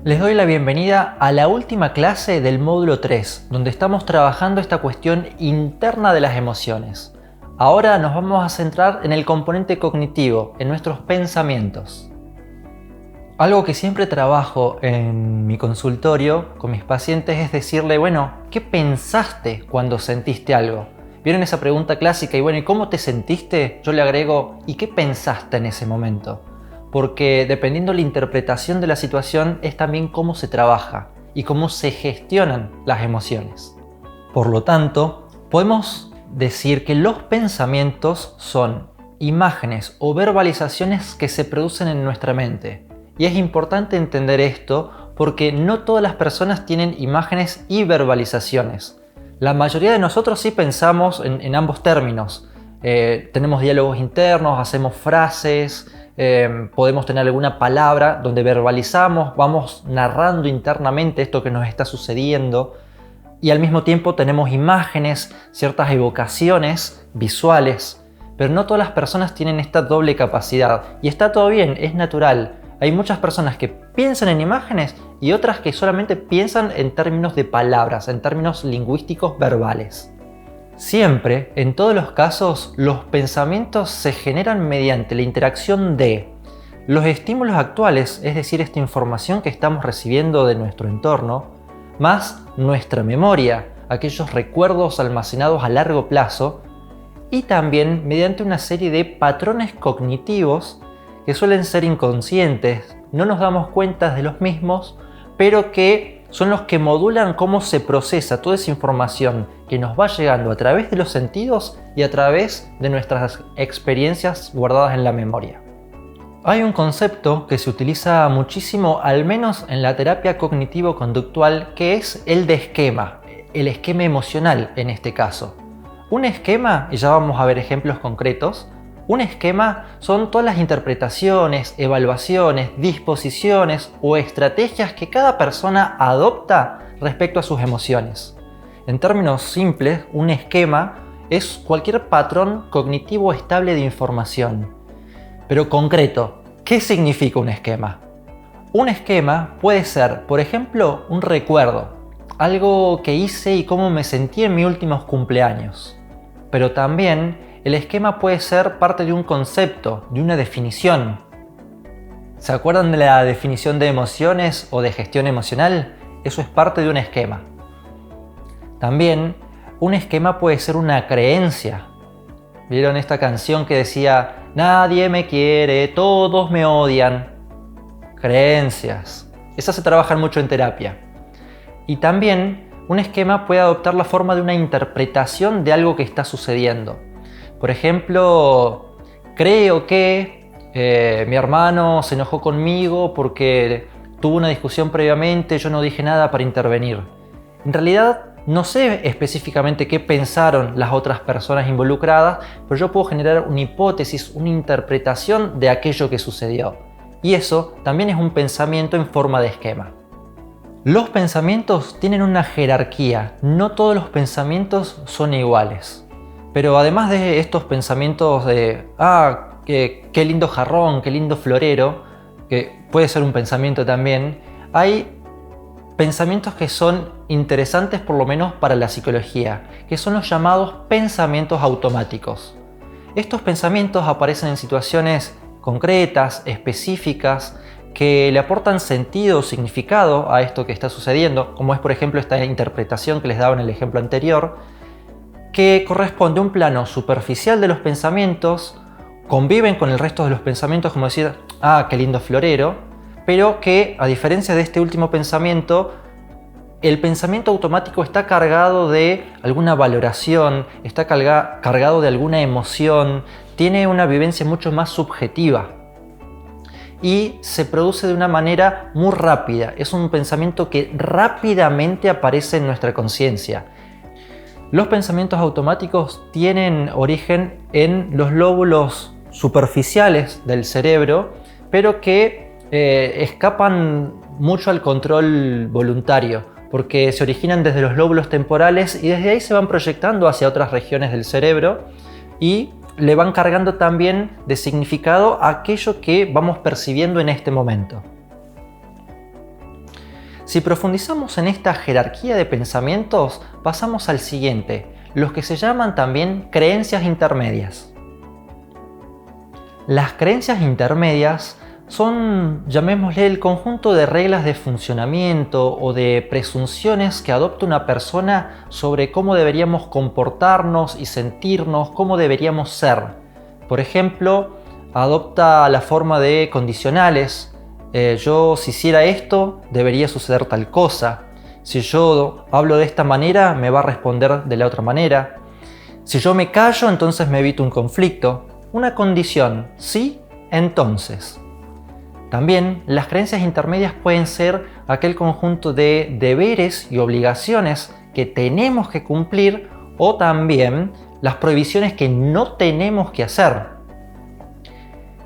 Les doy la bienvenida a la última clase del módulo 3, donde estamos trabajando esta cuestión interna de las emociones. Ahora nos vamos a centrar en el componente cognitivo, en nuestros pensamientos. Algo que siempre trabajo en mi consultorio con mis pacientes es decirle, bueno, ¿qué pensaste cuando sentiste algo? ¿Vieron esa pregunta clásica? ¿Y cómo te sentiste? Yo le agrego, ¿y qué pensaste en ese momento? Porque dependiendo de la interpretación de la situación es también cómo se trabaja y cómo se gestionan las emociones. Por lo tanto, podemos decir que los pensamientos son imágenes o verbalizaciones que se producen en nuestra mente. Y es importante entender esto porque no todas las personas tienen imágenes y verbalizaciones. La mayoría de nosotros sí pensamos en ambos términos. Tenemos diálogos internos, hacemos frases, podemos tener alguna palabra donde verbalizamos, vamos narrando internamente esto que nos está sucediendo y al mismo tiempo tenemos imágenes, ciertas evocaciones visuales, pero no todas las personas tienen esta doble capacidad y está todo bien, es natural. Hay muchas personas que piensan en imágenes y otras que solamente piensan en términos de palabras, en términos lingüísticos verbales. Siempre, en todos los casos, los pensamientos se generan mediante la interacción de los estímulos actuales, es decir, esta información que estamos recibiendo de nuestro entorno, más nuestra memoria, aquellos recuerdos almacenados a largo plazo, y también mediante una serie de patrones cognitivos que suelen ser inconscientes, no nos damos cuenta de los mismos, pero que son los que modulan cómo se procesa toda esa información que nos va llegando a través de los sentidos y a través de nuestras experiencias guardadas en la memoria. Hay un concepto que se utiliza muchísimo, al menos en la terapia cognitivo-conductual, que es el de esquema, el esquema emocional en este caso. Un esquema, y ya vamos a ver ejemplos concretos, un esquema son todas las interpretaciones, evaluaciones, disposiciones o estrategias que cada persona adopta respecto a sus emociones. En términos simples, un esquema es cualquier patrón cognitivo estable de información. Pero concreto, ¿qué significa un esquema? Un esquema puede ser, por ejemplo, un recuerdo, algo que hice y cómo me sentí en mis últimos cumpleaños. Pero también el esquema puede ser parte de un concepto, de una definición. ¿Se acuerdan de la definición de emociones o de gestión emocional? Eso es parte de un esquema. También, un esquema puede ser una creencia. ¿Vieron esta canción que decía, nadie me quiere, todos me odian? Creencias. Esas se trabajan mucho en terapia. Y también, un esquema puede adoptar la forma de una interpretación de algo que está sucediendo. Por ejemplo, creo que mi hermano se enojó conmigo porque tuvo una discusión previamente, yo no dije nada para intervenir. En realidad, no sé específicamente qué pensaron las otras personas involucradas, pero yo puedo generar una hipótesis, una interpretación de aquello que sucedió. Y eso también es un pensamiento en forma de esquema. Los pensamientos tienen una jerarquía, no todos los pensamientos son iguales. Pero además de estos pensamientos de qué lindo jarrón, qué lindo florero, que puede ser un pensamiento también, hay pensamientos que son interesantes por lo menos para la psicología, que son los llamados pensamientos automáticos. Estos pensamientos aparecen en situaciones concretas, específicas, que le aportan sentido o significado a esto que está sucediendo, como es por ejemplo esta interpretación que les daba en el ejemplo anterior, que corresponde a un plano superficial de los pensamientos, conviven con el resto de los pensamientos, como decir, qué lindo florero, pero que, a diferencia de este último pensamiento, el pensamiento automático está cargado de alguna valoración, está cargado de alguna emoción, tiene una vivencia mucho más subjetiva y se produce de una manera muy rápida. Es un pensamiento que rápidamente aparece en nuestra conciencia. Los pensamientos automáticos tienen origen en los lóbulos superficiales del cerebro, pero que escapan mucho al control voluntario, porque se originan desde los lóbulos temporales y desde ahí se van proyectando hacia otras regiones del cerebro y le van cargando también de significado a aquello que vamos percibiendo en este momento. Si profundizamos en esta jerarquía de pensamientos, pasamos al siguiente, los que se llaman también creencias intermedias. Las creencias intermedias son, llamémosle, el conjunto de reglas de funcionamiento o de presunciones que adopta una persona sobre cómo deberíamos comportarnos y sentirnos, cómo deberíamos ser. Por ejemplo, adopta la forma de condicionales. Yo si hiciera esto, debería suceder tal cosa. Si yo hablo de esta manera, me va a responder de la otra manera. Si yo me callo, entonces me evito un conflicto. Una condición, sí, entonces. También las creencias intermedias pueden ser aquel conjunto de deberes y obligaciones que tenemos que cumplir o también las prohibiciones que no tenemos que hacer.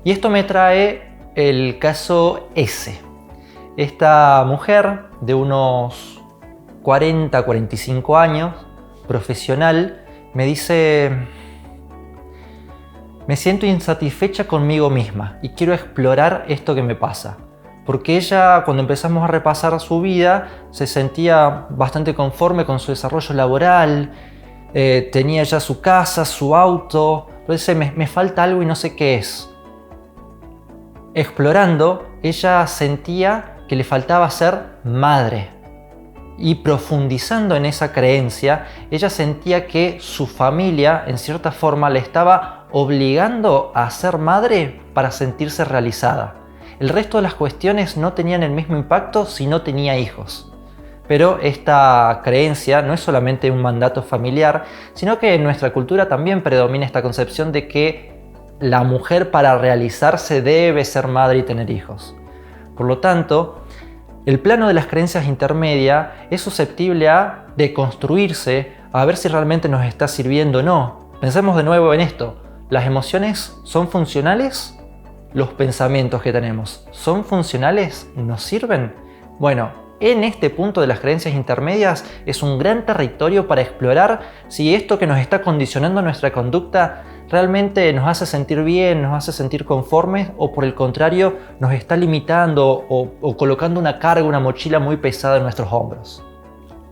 Y esto me trae el caso S. Esta mujer de unos 40-45 años, profesional, me dice: me siento insatisfecha conmigo misma y quiero explorar esto que me pasa. Porque ella, cuando empezamos a repasar su vida, se sentía bastante conforme con su desarrollo laboral, tenía ya su casa, su auto, pero dice, me falta algo y no sé qué es. Explorando, ella sentía que le faltaba ser madre. Y profundizando en esa creencia, ella sentía que su familia, en cierta forma, le estaba obligando a ser madre para sentirse realizada. El resto de las cuestiones no tenían el mismo impacto si no tenía hijos. Pero esta creencia no es solamente un mandato familiar, sino que en nuestra cultura también predomina esta concepción de que la mujer para realizarse debe ser madre y tener hijos. Por lo tanto, el plano de las creencias intermedias es susceptible a deconstruirse, a ver si realmente nos está sirviendo o no. Pensemos de nuevo en esto. ¿Las emociones son funcionales? ¿Los pensamientos que tenemos son funcionales? ¿Nos sirven? Bueno, en este punto de las creencias intermedias es un gran territorio para explorar si esto que nos está condicionando nuestra conducta realmente nos hace sentir bien, nos hace sentir conformes o por el contrario nos está limitando o colocando una carga, una mochila muy pesada en nuestros hombros.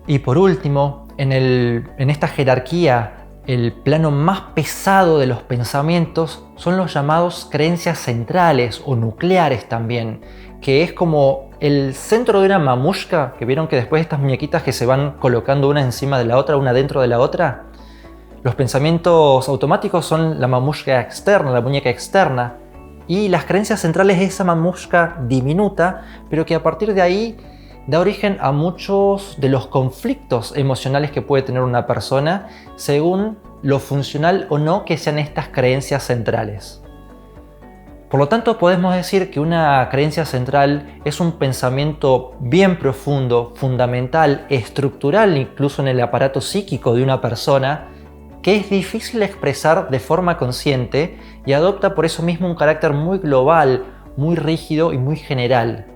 Y por último, en esta jerarquía, el plano más pesado de los pensamientos son los llamados creencias centrales o nucleares también, que es como el centro de una mamushka, que vieron que después estas muñequitas que se van colocando una encima de la otra, una dentro de la otra. Los pensamientos automáticos son la mamushka externa, la muñeca externa, y las creencias centrales es esa mamushka diminuta, pero que a partir de ahí da origen a muchos de los conflictos emocionales que puede tener una persona según lo funcional o no que sean estas creencias centrales. Por lo tanto, podemos decir que una creencia central es un pensamiento bien profundo, fundamental, estructural incluso en el aparato psíquico de una persona, que es difícil expresar de forma consciente y adopta por eso mismo un carácter muy global, muy rígido y muy general.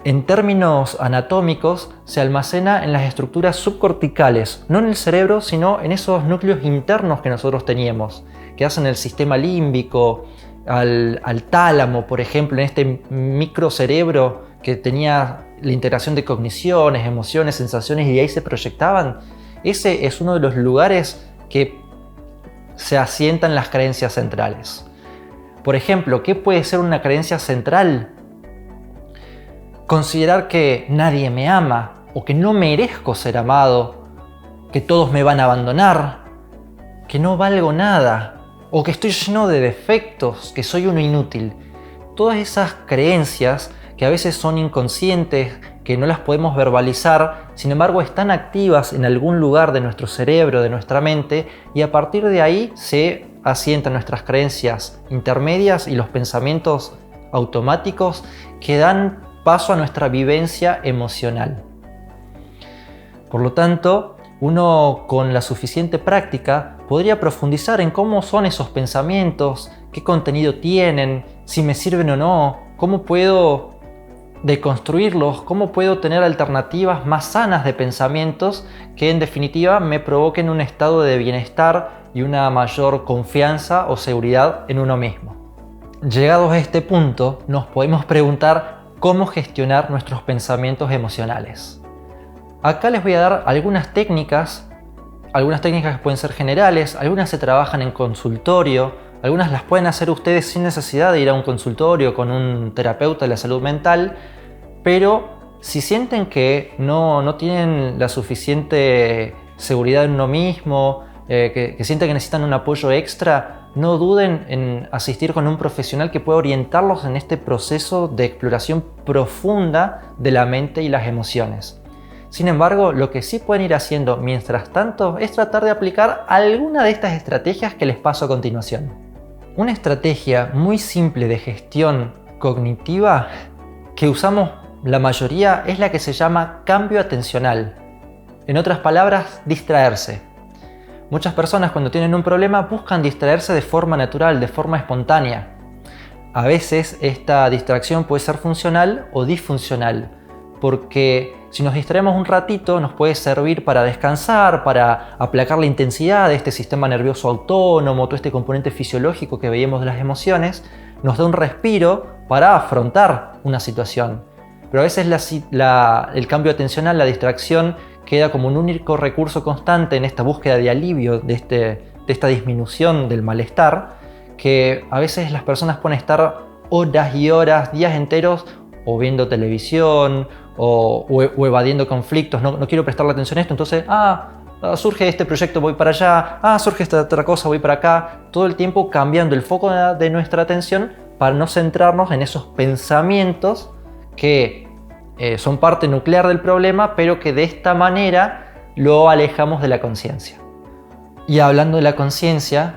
En términos anatómicos, se almacena en las estructuras subcorticales, no en el cerebro, sino en esos núcleos internos que nosotros teníamos, que hacen el sistema límbico, al tálamo, por ejemplo, en este microcerebro que tenía la integración de cogniciones, emociones, sensaciones y de ahí se proyectaban. Ese es uno de los lugares que se asientan las creencias centrales. Por ejemplo, ¿qué puede ser una creencia central? Considerar que nadie me ama o que no merezco ser amado, que todos me van a abandonar, que no valgo nada o que estoy lleno de defectos, que soy uno inútil. Todas esas creencias que a veces son inconscientes, que no las podemos verbalizar, sin embargo están activas en algún lugar de nuestro cerebro, de nuestra mente, y a partir de ahí se asientan nuestras creencias intermedias y los pensamientos automáticos que dan paso a nuestra vivencia emocional. Por lo tanto, uno con la suficiente práctica podría profundizar en cómo son esos pensamientos, qué contenido tienen, si me sirven o no, cómo puedo deconstruirlos, cómo puedo tener alternativas más sanas de pensamientos que en definitiva me provoquen un estado de bienestar y una mayor confianza o seguridad en uno mismo. Llegados a este punto, nos podemos preguntar cómo gestionar nuestros pensamientos emocionales. Acá les voy a dar algunas técnicas que pueden ser generales, algunas se trabajan en consultorio, algunas las pueden hacer ustedes sin necesidad de ir a un consultorio con un terapeuta de la salud mental, pero si sienten que no tienen la suficiente seguridad en uno mismo, que sienten que necesitan un apoyo extra, no duden en asistir con un profesional que pueda orientarlos en este proceso de exploración profunda de la mente y las emociones. Sin embargo, lo que sí pueden ir haciendo mientras tanto es tratar de aplicar alguna de estas estrategias que les paso a continuación. Una estrategia muy simple de gestión cognitiva que usamos la mayoría es la que se llama cambio atencional. En otras palabras, distraerse. Muchas personas cuando tienen un problema buscan distraerse de forma natural, de forma espontánea. A veces esta distracción puede ser funcional o disfuncional, porque si nos distraemos un ratito nos puede servir para descansar, para aplacar la intensidad de este sistema nervioso autónomo, todo este componente fisiológico que veíamos de las emociones, nos da un respiro para afrontar una situación. Pero a veces el cambio atencional, la distracción, queda como un único recurso constante en esta búsqueda de alivio, de esta disminución del malestar, que a veces las personas pueden estar horas y horas, días enteros, o viendo televisión, o evadiendo conflictos. No quiero prestarle atención a esto, entonces, surge este proyecto, voy para allá, surge esta otra cosa, voy para acá. Todo el tiempo cambiando el foco de nuestra atención para no centrarnos en esos pensamientos que son parte nuclear del problema, pero que de esta manera lo alejamos de la conciencia. Y hablando de la conciencia,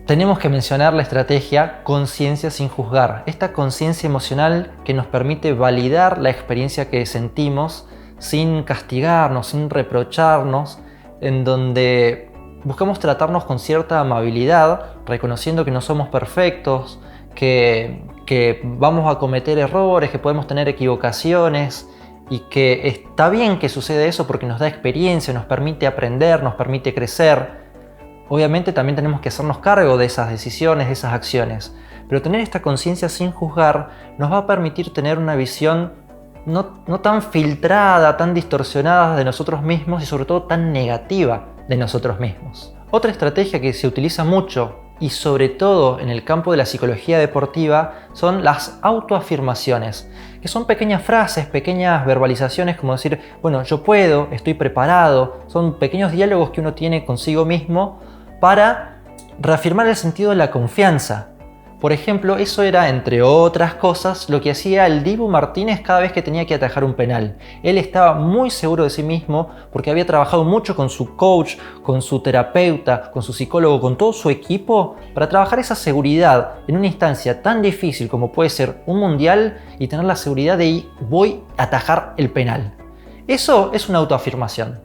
tenemos que mencionar la estrategia conciencia sin juzgar. Esta conciencia emocional que nos permite validar la experiencia que sentimos sin castigarnos, sin reprocharnos, en donde buscamos tratarnos con cierta amabilidad, reconociendo que no somos perfectos, que vamos a cometer errores, que podemos tener equivocaciones y que está bien que suceda eso porque nos da experiencia, nos permite aprender, nos permite crecer. Obviamente también tenemos que hacernos cargo de esas decisiones, de esas acciones, pero tener esta conciencia sin juzgar nos va a permitir tener una visión no tan filtrada, tan distorsionada de nosotros mismos y sobre todo tan negativa de nosotros mismos. Otra estrategia que se utiliza mucho y sobre todo en el campo de la psicología deportiva son las autoafirmaciones, que son pequeñas frases, pequeñas verbalizaciones como decir, bueno, yo puedo, estoy preparado. Son pequeños diálogos que uno tiene consigo mismo para reafirmar el sentido de la confianza. Por ejemplo, eso era, entre otras cosas, lo que hacía el Dibu Martínez cada vez que tenía que atajar un penal. Él estaba muy seguro de sí mismo porque había trabajado mucho con su coach, con su terapeuta, con su psicólogo, con todo su equipo para trabajar esa seguridad en una instancia tan difícil como puede ser un mundial y tener la seguridad de voy a atajar el penal. Eso es una autoafirmación.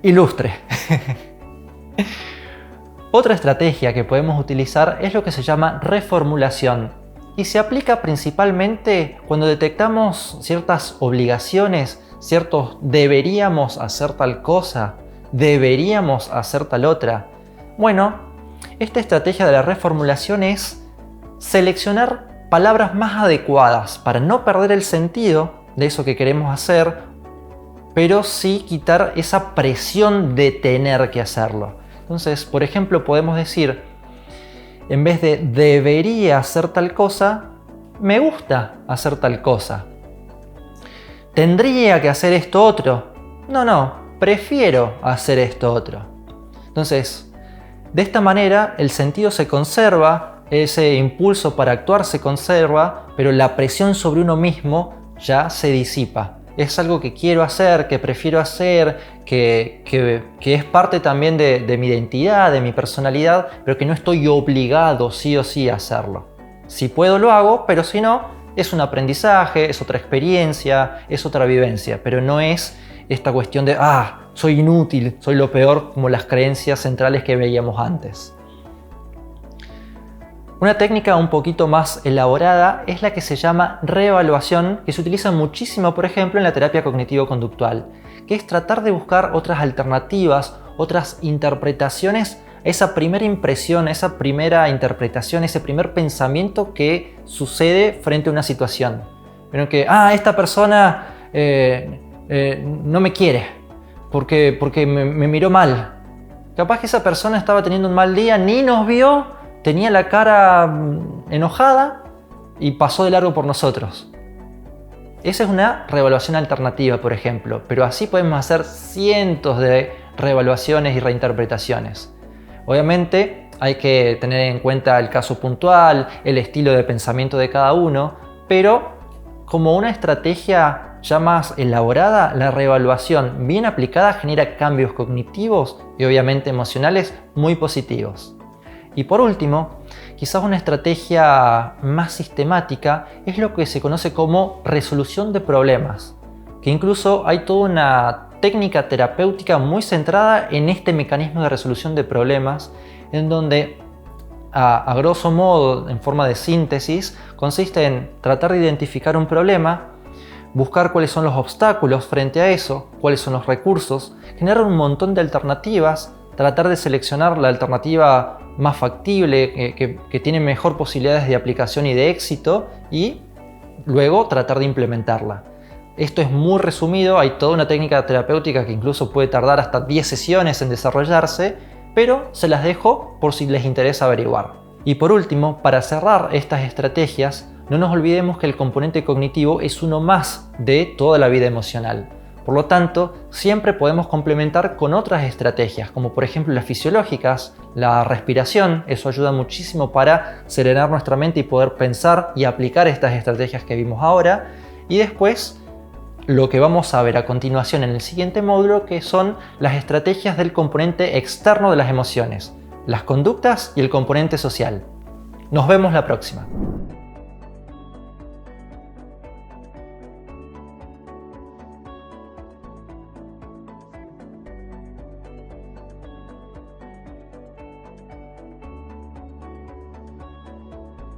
Ilustre. Otra estrategia que podemos utilizar es lo que se llama reformulación y se aplica principalmente cuando detectamos ciertas obligaciones, ciertos deberíamos hacer tal cosa, deberíamos hacer tal otra. Bueno, esta estrategia de la reformulación es seleccionar palabras más adecuadas para no perder el sentido de eso que queremos hacer, pero sí quitar esa presión de tener que hacerlo. Entonces, por ejemplo, podemos decir, en vez de debería hacer tal cosa, me gusta hacer tal cosa. Tendría que hacer esto otro. No, prefiero hacer esto otro. Entonces, de esta manera el sentido se conserva, ese impulso para actuar se conserva, pero la presión sobre uno mismo ya se disipa. Es algo que quiero hacer, que prefiero hacer, que es parte también de mi identidad, de mi personalidad, pero que no estoy obligado sí o sí a hacerlo. Si puedo lo hago, pero si no, es un aprendizaje, es otra experiencia, es otra vivencia, pero no es esta cuestión de soy inútil, soy lo peor, como las creencias centrales que veíamos antes. Una técnica un poquito más elaborada es la que se llama reevaluación, que se utiliza muchísimo, por ejemplo, en la terapia cognitivo-conductual, que es tratar de buscar otras alternativas, otras interpretaciones esa primera impresión, esa primera interpretación, ese primer pensamiento que sucede frente a una situación. Pero que, esta persona no me quiere porque me miró mal. Capaz que esa persona estaba teniendo un mal día, ni nos vio, tenía la cara enojada y pasó de largo por nosotros. Esa es una reevaluación alternativa, por ejemplo, pero así podemos hacer cientos de reevaluaciones y reinterpretaciones. Obviamente hay que tener en cuenta el caso puntual, el estilo de pensamiento de cada uno, pero como una estrategia ya más elaborada, la reevaluación bien aplicada genera cambios cognitivos y obviamente emocionales muy positivos. Y por último, quizás una estrategia más sistemática es lo que se conoce como resolución de problemas, que incluso hay toda una técnica terapéutica muy centrada en este mecanismo de resolución de problemas, en donde a grosso modo, en forma de síntesis, consiste en tratar de identificar un problema, buscar cuáles son los obstáculos frente a eso, cuáles son los recursos, generar un montón de alternativas, tratar de seleccionar la alternativa más factible, que tiene mejor posibilidades de aplicación y de éxito, y luego tratar de implementarla. Esto es muy resumido, hay toda una técnica terapéutica que incluso puede tardar hasta 10 sesiones en desarrollarse, pero se las dejo por si les interesa averiguar. Y por último, para cerrar estas estrategias, no nos olvidemos que el componente cognitivo es uno más de toda la vida emocional. Por lo tanto, siempre podemos complementar con otras estrategias, como por ejemplo las fisiológicas, la respiración. Eso ayuda muchísimo para serenar nuestra mente y poder pensar y aplicar estas estrategias que vimos ahora. Y después, lo que vamos a ver a continuación en el siguiente módulo, que son las estrategias del componente externo de las emociones, las conductas y el componente social. Nos vemos la próxima.